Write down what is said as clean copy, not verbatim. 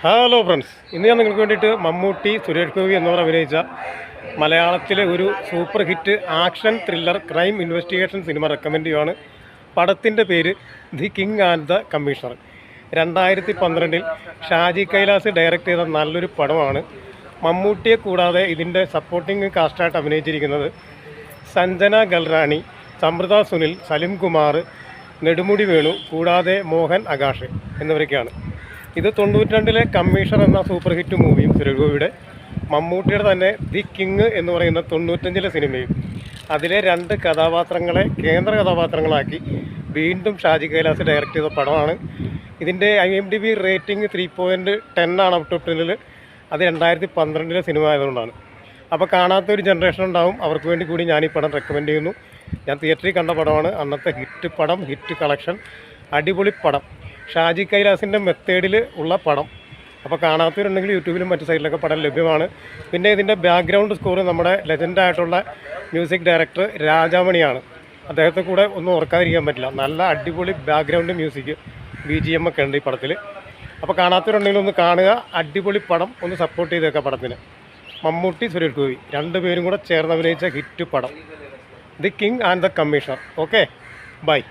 Hello friends, ഇന്ന് ഞാൻ നിങ്ങൾക്ക് വേണ്ടിയിട്ട് മമ്മൂട്ടി, സുരേഷ് ഗോപി എന്നിവർ അഭിനയിച്ച മലയാളത്തിലെ ഒരു super hit action thriller crime investigation cinema recommend ചെയ്യുകയാണ്. പടത്തിൻ്റെ പേര് the king and the commissioner. 2012 Shaji Kailas direct ചെയ്ത നല്ലൊരു പടമാണ്. മമ്മൂട്ടിയെ കൂടാതെ ഇതിൻ്റെ സപ്പോർട്ടിംഗ് കാസ്റ്റായിട്ട് അഭിനയിച്ചിരിക്കുന്നത് സഞ്ജന ഗൽറാണി, സമൃത സുനിൽ, സലിം കുമാർ, നെടുമുടി വേണു, കൂടാതെ മോഹൻ ആകാശ് എന്നിവരൊക്കെയാണ്. ഇത് 92 കമ്മീഷണർ എന്ന സൂപ്പർ ഹിറ്റ് മൂവിയും സുരേഷ് ഗോപിയുടെ, മമ്മൂട്ടിയുടെ തന്നെ ദി കിങ് എന്ന് പറയുന്ന 95 സിനിമയും, അതിലെ 2 കഥാപാത്രങ്ങളെ കേന്ദ്ര കഥാപാത്രങ്ങളാക്കി വീണ്ടും ഷാജി കൈലാസ് ഡയറക്റ്റ് ചെയ്ത പടമാണ്. ഇതിൻ്റെ IMDb റേറ്റിംഗ് 3.10 ആണ് ഔട്ട് ഓഫ് 10. അത് 2012 സിനിമ ആയതുകൊണ്ടാണ്. അപ്പോൾ കാണാത്തൊരു ജനറേഷൻ ഉണ്ടാവും, അവർക്ക് വേണ്ടി കൂടി ഞാൻ ഈ പടം റെക്കമെൻഡ് ചെയ്യുന്നു. ഞാൻ തിയേറ്ററിൽ കണ്ട പടമാണ്. അന്നത്തെ ഹിറ്റ് പടം, ഹിറ്റ് കളക്ഷൻ, അടിപൊളി പടം, ഷാജി കൈലാസിൻ്റെ മെത്തേഡിൽ ഉള്ള പടം. അപ്പോൾ കാണാത്തവരുണ്ടെങ്കിൽ യൂട്യൂബിലും മറ്റു സൈഡിലൊക്കെ പടം ലഭ്യമാണ്. പിന്നെ ഇതിൻ്റെ ബാക്ക്ഗ്രൗണ്ട് സ്കോർ നമ്മുടെ ലെജൻഡായിട്ടുള്ള മ്യൂസിക് ഡയറക്ടർ രാജാമണിയാണ്. അദ്ദേഹത്തെ കൂടെ ഒന്നും ഓർക്കാതിരിക്കാൻ പറ്റില്ല. നല്ല അടിപൊളി ബാക്ക്ഗ്രൗണ്ട് മ്യൂസിക്, BGM ഒക്കെ ഉണ്ട് ഈ പടത്തിൽ. അപ്പോൾ കാണാത്തവരുണ്ടെങ്കിൽ ഒന്ന് കാണുക. അടിപൊളി പടം, ഒന്ന് സപ്പോർട്ട് ചെയ്തേക്കാം പടത്തിന്. മമ്മൂട്ടി, സുരേഷ് ഗോപി രണ്ടുപേരും കൂടെ ചേർന്ന് അഭിനയിച്ച ഹിറ്റ് പടം the king and the commissioner. Okay, by.